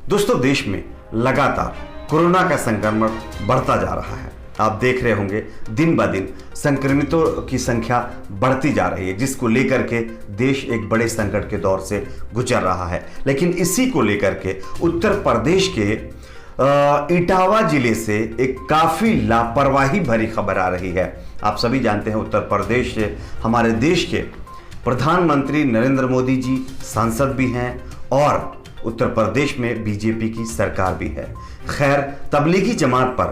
दोस्तों, देश में लगातार कोरोना का संक्रमण बढ़ता जा रहा है। आप देख रहे होंगे दिन ब दिन संक्रमितों की संख्या बढ़ती जा रही है, जिसको लेकर के देश एक बड़े संकट के दौर से गुजर रहा है। लेकिन इसी को लेकर के उत्तर प्रदेश के इटावा जिले से एक काफ़ी लापरवाही भरी खबर आ रही है। आप सभी जानते हैं उत्तर प्रदेश से हमारे देश के प्रधानमंत्री नरेंद्र मोदी जी सांसद भी हैं और उत्तर प्रदेश में बीजेपी की सरकार भी है। खैर, तबलीगी जमात पर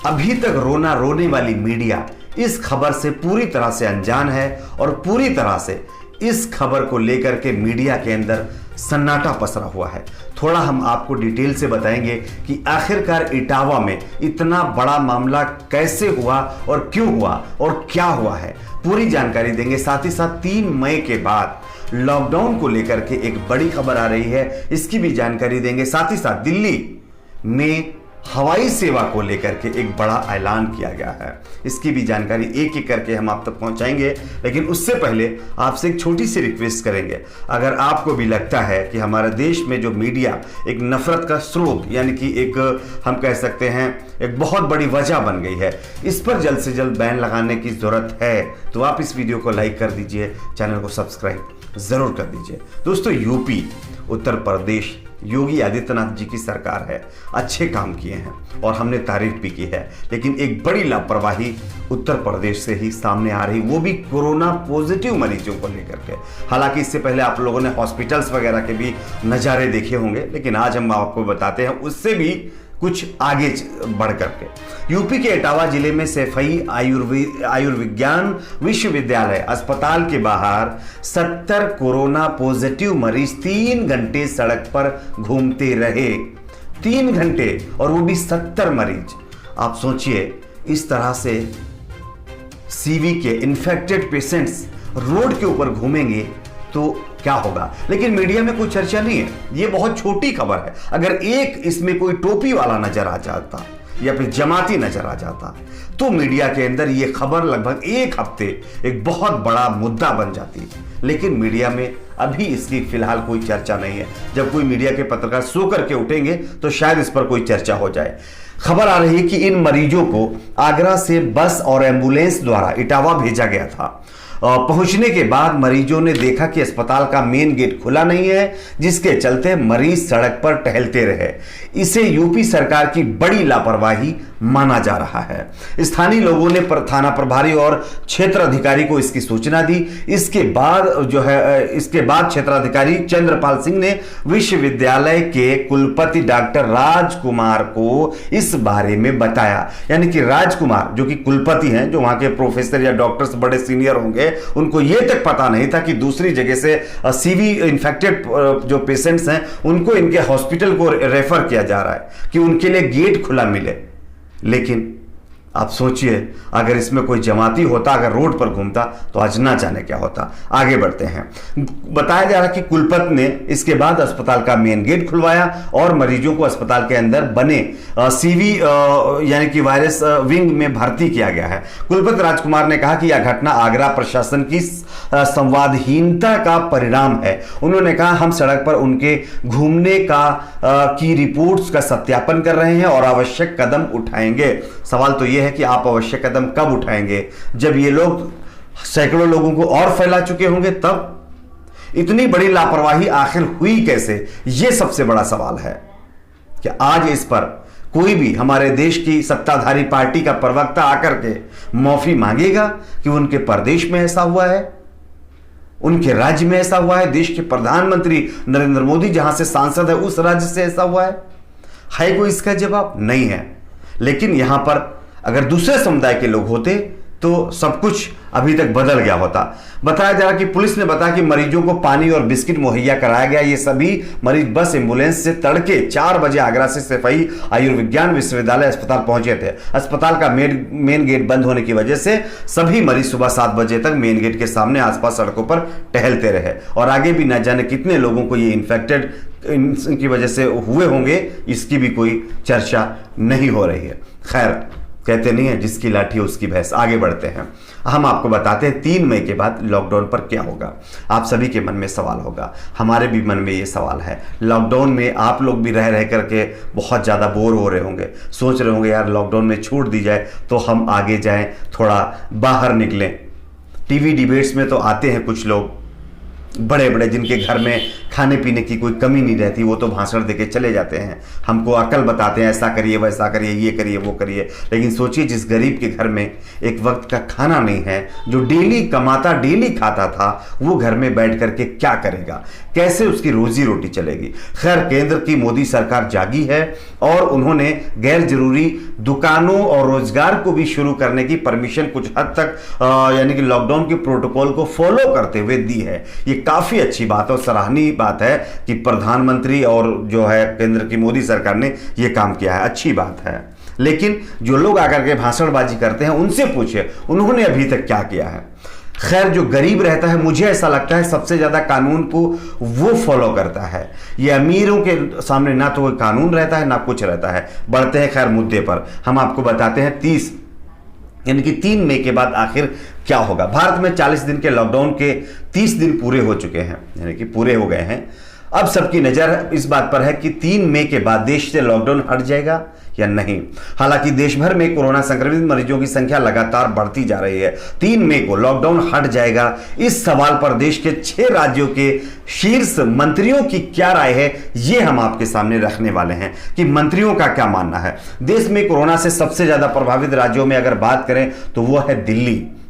अभी तक रोने वाली मीडिया इस खबर से पूरी तरह से अनजान है और पूरी तरह से इस खबर को लेकर के मीडिया के अंदर सन्नाटा पसरा हुआ है। थोड़ा हम आपको डिटेल से बताएंगे कि आखिरकार इटावा में इतना बड़ा मामला कैसे हुआ और क्यों हुआ और क्या हुआ है, पूरी जानकारी देंगे। साथ ही साथ 3 मई के बाद लॉकडाउन को लेकर के एक बड़ी खबर आ रही है, इसकी भी जानकारी देंगे। साथ ही साथ दिल्ली में हवाई सेवा को लेकर के एक बड़ा ऐलान किया गया है, इसकी भी जानकारी एक एक करके हम आप तक पहुंचाएंगे। लेकिन उससे पहले आपसे एक छोटी सी रिक्वेस्ट करेंगे, अगर आपको भी लगता है कि हमारे देश में जो मीडिया एक नफरत का स्रोत यानी कि एक हम कह सकते हैं एक बहुत बड़ी वजह बन गई है, इस पर जल्द से जल्द बैन लगाने की जरूरत है, तो आप इस वीडियो को लाइक कर दीजिए, चैनल को सब्सक्राइब जरूर कर दीजिए। दोस्तों, यूपी उत्तर प्रदेश योगी आदित्यनाथ जी की सरकार है, अच्छे काम किए हैं और हमने तारीफ भी की है। लेकिन एक बड़ी लापरवाही उत्तर प्रदेश से ही सामने आ रही, वो भी कोरोना पॉजिटिव मरीजों को लेकर के। हालांकि इससे पहले आप लोगों ने हॉस्पिटल्स वगैरह के भी नज़ारे देखे होंगे, लेकिन आज हम आपको बताते हैं उससे भी कुछ आगे बढ़ करके। यूपी के इटावा जिले में सैफई आयुर्विज्ञान विश्वविद्यालय अस्पताल के बाहर 70 कोरोना पॉजिटिव मरीज 3 घंटे सड़क पर घूमते रहे। 3 घंटे, और वो भी 70 मरीज। आप सोचिए, इस तरह से सीवी के इन्फेक्टेड पेशेंट्स रोड के ऊपर घूमेंगे तो क्या होगा। लेकिन मीडिया में कोई चर्चा नहीं है, ये बहुत छोटी खबर है। अगर एक इसमें कोई टोपी वाला नजर आ जाता या फिर जमाती नजर आ जाता तो मीडिया के अंदर ये खबर लगभग 1 हफ्ते एक बहुत बड़ा मुद्दा बन जाती। लेकिन मीडिया में अभी इसकी फिलहाल कोई चर्चा नहीं है। जब कोई मीडिया के पत्रकार सो करके उठेंगे तो शायद इस पर कोई चर्चा हो जाए। खबर आ रही है कि इन मरीजों को आगरा से बस और एम्बुलेंस द्वारा इटावा भेजा गया था। पहुंचने के बाद मरीजों ने देखा कि अस्पताल का मेन गेट खुला नहीं है, जिसके चलते मरीज सड़क पर टहलते रहे। इसे यूपी सरकार की बड़ी लापरवाही माना जा रहा है। स्थानीय लोगों ने थाना प्रभारी और क्षेत्र अधिकारी को इसकी सूचना दी। इसके बाद क्षेत्राधिकारी चंद्रपाल सिंह ने विश्वविद्यालय के कुलपति डॉक्टर राजकुमार को इस बारे में बताया। यानी कि राजकुमार जो कि कुलपति हैं, जो वहां के प्रोफेसर या डॉक्टर्स बड़े सीनियर होंगे, उनको यह तक पता नहीं था कि दूसरी जगह से सीवी इन्फेक्टेड जो पेशेंट्स हैं उनको इनके हॉस्पिटल को रेफर किया जा रहा है कि उनके लिए गेट खुला मिले। लेकिन आप सोचिए, अगर इसमें कोई जमाती होता, अगर रोड पर घूमता, तो आज ना जाने क्या होता। आगे बढ़ते हैं। बताया जा रहा है कि कुलपति ने इसके बाद अस्पताल का मेन गेट खुलवाया और मरीजों को अस्पताल के अंदर बने सीवी यानी कि वायरस विंग में भर्ती किया गया है। कुलपति राजकुमार ने कहा कि यह घटना आगरा प्रशासन की संवादहीनता का परिणाम है। उन्होंने कहा, हम सड़क पर उनके घूमने की रिपोर्ट्स का सत्यापन कर रहे हैं और आवश्यक कदम उठाएंगे। सवाल तो यह है कि आप आवश्यक कदम कब उठाएंगे? जब ये लोग सैकड़ों लोगों को और फैला चुके होंगे तब। इतनी बड़ी लापरवाही आखिर हुई कैसे, यह सबसे बड़ा सवाल है। कि आज इस पर कोई भी हमारे देश की सत्ताधारी पार्टी का प्रवक्ता आकर के माफी मांगेगा कि उनके प्रदेश में ऐसा हुआ है, उनके राज्य में ऐसा हुआ है, देश के प्रधानमंत्री नरेंद्र मोदी जहां से सांसद है उस राज्य से ऐसा हुआ है कोई इसका जवाब नहीं है। लेकिन यहां पर अगर दूसरे समुदाय के लोग होते तो सब कुछ अभी तक बदल गया होता। बताया जा रहा कि पुलिस ने बताया कि मरीजों को पानी और बिस्किट मुहैया कराया गया। ये सभी मरीज बस एम्बुलेंस से तड़के 4 बजे आगरा से सैफई आयुर्विज्ञान विश्वविद्यालय अस्पताल पहुंचे थे। अस्पताल का मेन गेट बंद होने की वजह से सभी मरीज सुबह 7 बजे तक मेन गेट के सामने आसपास सड़कों पर टहलते रहे और आगे भी न जाने कितने लोगों को ये इन्फेक्टेड इनकी वजह से हुए होंगे, इसकी भी कोई चर्चा नहीं हो रही है। खैर, कहते नहीं है जिसकी लाठी उसकी भैंस। आगे बढ़ते हैं, हम आपको बताते हैं 3 मई के बाद लॉकडाउन पर क्या होगा। आप सभी के मन में सवाल होगा, हमारे भी मन में ये सवाल है। लॉकडाउन में आप लोग भी रह रह करके बहुत ज़्यादा बोर हो रहे होंगे, सोच रहे होंगे यार लॉकडाउन में छूट दी जाए तो हम आगे जाएं, थोड़ा बाहर निकलें। टीवी डिबेट्स में तो आते हैं कुछ लोग बड़े बड़े, जिनके घर में खाने पीने की कोई कमी नहीं रहती, वो तो भाषण देके चले जाते हैं, हमको अकल बताते हैं, ऐसा करिए वैसा करिए, ये करिए वो करिए। लेकिन सोचिए जिस गरीब के घर में एक वक्त का खाना नहीं है, जो डेली कमाता डेली खाता था, वो घर में बैठ करके क्या करेगा, कैसे उसकी रोजी रोटी चलेगी। खैर, केंद्र की मोदी सरकार जागी है और उन्होंने गैर जरूरी दुकानों और रोजगार को भी शुरू करने की परमिशन कुछ हद तक यानी कि लॉकडाउन के प्रोटोकॉल को फॉलो करते हुए दी है। ये काफी अच्छी बात और सराहनीय बात है कि प्रधानमंत्री और जो है केंद्र की मोदी सरकार ने ये काम किया है, अच्छी बात है। लेकिन जो लोग आकर के भाषणबाजी करते हैं उनसे पूछे उन्होंने अभी तक क्या किया है। खैर, जो गरीब रहता है, मुझे ऐसा लगता है सबसे ज्यादा कानून को वो फॉलो करता है। ये अमीरों के सामने ना तो कोई कानून रहता है ना कुछ रहता है। बढ़ते हैं खैर मुद्दे पर, हम आपको बताते हैं 30 यानी कि 3 मई के बाद आखिर क्या होगा। भारत में 40 दिन के लॉकडाउन के 30 दिन पूरे हो चुके हैं, यानी कि पूरे हो गए हैं। अब सबकी नजर इस बात पर है कि 3 मई के बाद देश से लॉकडाउन हट जाएगा या नहीं। हालांकि देश भर में कोरोना संक्रमित मरीजों की संख्या लगातार बढ़ती जा रही है। 3 मई को लॉकडाउन हट जाएगा, इस सवाल पर देश के 6 राज्यों के शीर्ष मंत्रियों की क्या राय है, ये हम आपके सामने रखने वाले हैं कि मंत्रियों का क्या मानना है। देश में कोरोना से सबसे ज्यादा प्रभावित राज्यों में अगर बात करें तो वो है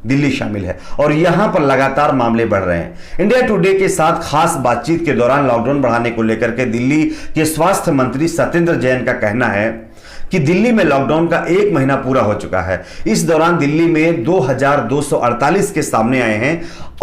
दिल्ली शामिल है और यहां पर लगातार मामले बढ़ रहे हैं। इंडिया टुडे के साथ खास बातचीत के दौरान लॉकडाउन बढ़ाने को लेकर के दिल्ली के स्वास्थ्य मंत्री सत्येंद्र जैन का कहना है कि दिल्ली में लॉकडाउन का 1 महीना पूरा हो चुका है। इस दौरान दिल्ली में 2248 के सामने आए हैं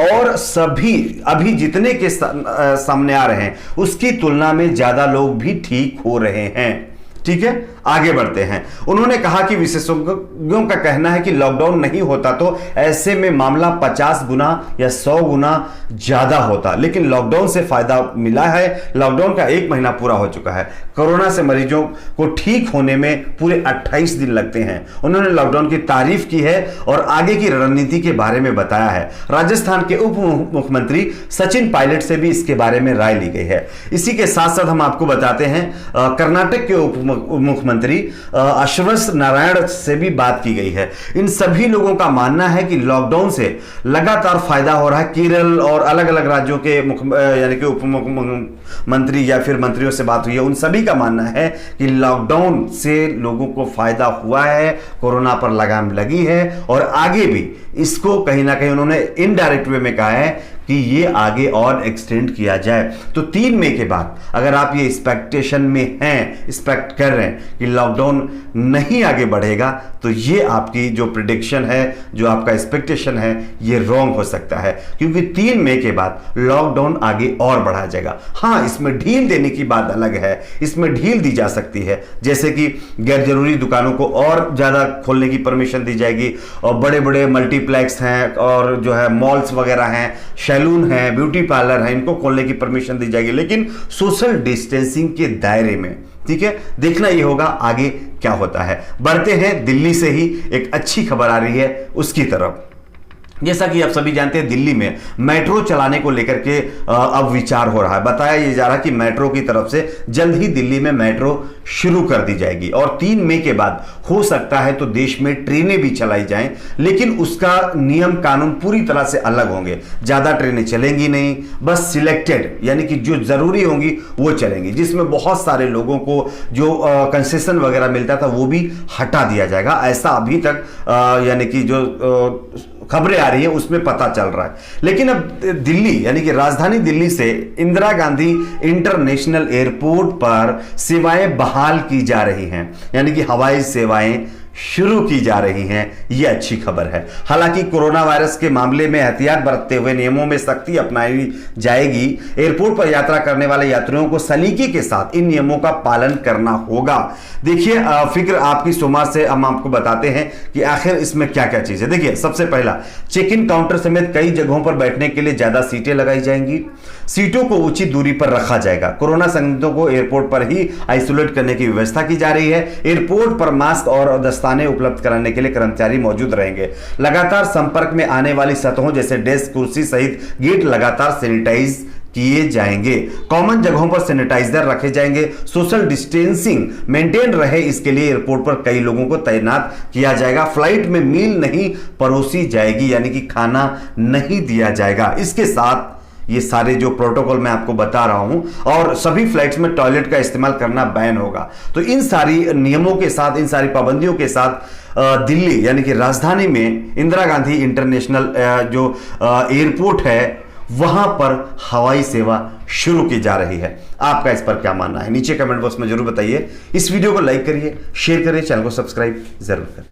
और सभी अभी जितने के सामने आ रहे हैं उसकी तुलना में ज्यादा लोग भी ठीक हो रहे हैं। ठीक है, आगे बढ़ते हैं। उन्होंने कहा कि विशेषज्ञों का कहना है कि लॉकडाउन नहीं होता तो ऐसे में मामला 50 गुना या 100 गुना ज्यादा होता, लेकिन लॉकडाउन से फायदा मिला है। लॉकडाउन का 1 महीना पूरा हो चुका है। कोरोना से मरीजों को ठीक होने में पूरे 28 दिन लगते हैं। उन्होंने लॉकडाउन की तारीफ की है और आगे की रणनीति के बारे में बताया है। राजस्थान के उप मुख्यमंत्री सचिन पायलट से भी इसके बारे में राय ली गई है। इसी के साथ साथ हम आपको बताते हैं कर्नाटक के उप मुख्यमंत्री अश्वथ नारायण से भी बात की गई है। इन सभी लोगों का मानना है कि लॉकडाउन से लगातार फायदा हो रहा है। केरल और अलग अलग राज्यों के यानी कि उप मुख्यमंत्री या फिर मंत्रियों से बात हुई है, उन सभी का मानना है कि लॉकडाउन से लोगों को फायदा हुआ है, कोरोना पर लगाम लगी है और आगे भी इसको कहीं ना कहीं उन्होंने इनडायरेक्ट वे में कहा है कि ये आगे और एक्सटेंड किया जाए। तो 3 मई के बाद अगर आप ये एक्सपेक्टेशन में हैं, एक्सपेक्ट कर रहे हैं कि लॉकडाउन नहीं आगे बढ़ेगा, तो ये आपकी जो प्रिडिक्शन है, जो आपका एक्सपेक्टेशन है, ये रॉन्ग हो सकता है, क्योंकि 3 मई के बाद लॉकडाउन आगे और बढ़ा जाएगा। हाँ, इसमें ढील देने की बात अलग है, इसमें ढील दी जा सकती है, जैसे कि गैर जरूरी दुकानों को और ज्यादा खोलने की परमिशन दी जाएगी और बड़े बड़े मल्टीप्लेक्स हैं और जो है मॉल्स वगैरह हैं, सैलून है, ब्यूटी पार्लर है, इनको खोलने की परमिशन दी जाएगी, लेकिन सोशल डिस्टेंसिंग के दायरे में। ठीक है, देखना ये होगा आगे क्या होता है। बढ़ते हैं, दिल्ली से ही एक अच्छी खबर आ रही है उसकी तरफ। जैसा कि आप सभी जानते हैं, दिल्ली में मेट्रो चलाने को लेकर के अब विचार हो रहा है। बताया ये जा रहा है कि मेट्रो की तरफ से जल्द ही दिल्ली में मेट्रो शुरू कर दी जाएगी और 3 मई के बाद हो सकता है तो देश में ट्रेनें भी चलाई जाएं, लेकिन उसका नियम कानून पूरी तरह से अलग होंगे। ज्यादा ट्रेनें चलेंगी नहीं, बस सिलेक्टेड यानी कि जो जरूरी होंगी वो चलेंगी, जिसमें बहुत सारे लोगों को जो कंसेशन वगैरह मिलता था वो भी हटा दिया जाएगा। ऐसा अभी तक यानी कि जो खबरें आ रही है उसमें पता चल रहा है। लेकिन अब दिल्ली यानी कि राजधानी दिल्ली से इंदिरा गांधी इंटरनेशनल एयरपोर्ट पर सेवाएं बहाल की जा रही हैं, यानी कि हवाई सेवाएं शुरू की जा रही हैं। यह अच्छी खबर है। हालांकि कोरोना वायरस के मामले में एहतियात बरतते हुए नियमों में सख्ती अपनाई जाएगी। एयरपोर्ट पर यात्रा करने वाले यात्रियों को सलीके के साथ इन नियमों का पालन करना होगा। देखिए, फिक्र आपकी सोमवार से हम आपको बताते हैं कि आखिर इसमें क्या क्या चीज है। देखिए, सबसे पहला, चेक इन काउंटर समेत कई जगहों पर बैठने के लिए ज्यादा सीटें लगाई जाएंगी। सीटों को उचित दूरी पर रखा जाएगा। कोरोना संक्रमितों को एयरपोर्ट पर ही आइसोलेट करने की व्यवस्था की जा रही है। एयरपोर्ट पर मास्क और दस्ताने उपलब्ध कराने के लिए कर्मचारी मौजूद रहेंगे। लगातार संपर्क में आने वाली सतहों जैसे डेस्क, कुर्सी सहित गेट लगातार सैनिटाइज किए जाएंगे। कॉमन जगहों पर सैनिटाइजर रखे जाएंगे। सोशल डिस्टेंसिंग मेंटेन रहे, इसके लिए एयरपोर्ट पर कई लोगों को तैनात किया जाएगा। फ्लाइट में मील नहीं परोसी जाएगी, यानी कि खाना नहीं दिया जाएगा। इसके साथ ये सारे जो प्रोटोकॉल मैं आपको बता रहा हूं, और सभी फ्लाइट्स में टॉयलेट का इस्तेमाल करना बैन होगा। तो इन सारी नियमों के साथ, इन सारी पाबंदियों के साथ दिल्ली यानी कि राजधानी में इंदिरा गांधी इंटरनेशनल जो एयरपोर्ट है वहां पर हवाई सेवा शुरू की जा रही है। आपका इस पर क्या मानना है नीचे कमेंट बॉक्स में जरूर बताइए। इस वीडियो को लाइक करिए, शेयर करिए, चैनल को सब्सक्राइब जरूर करें।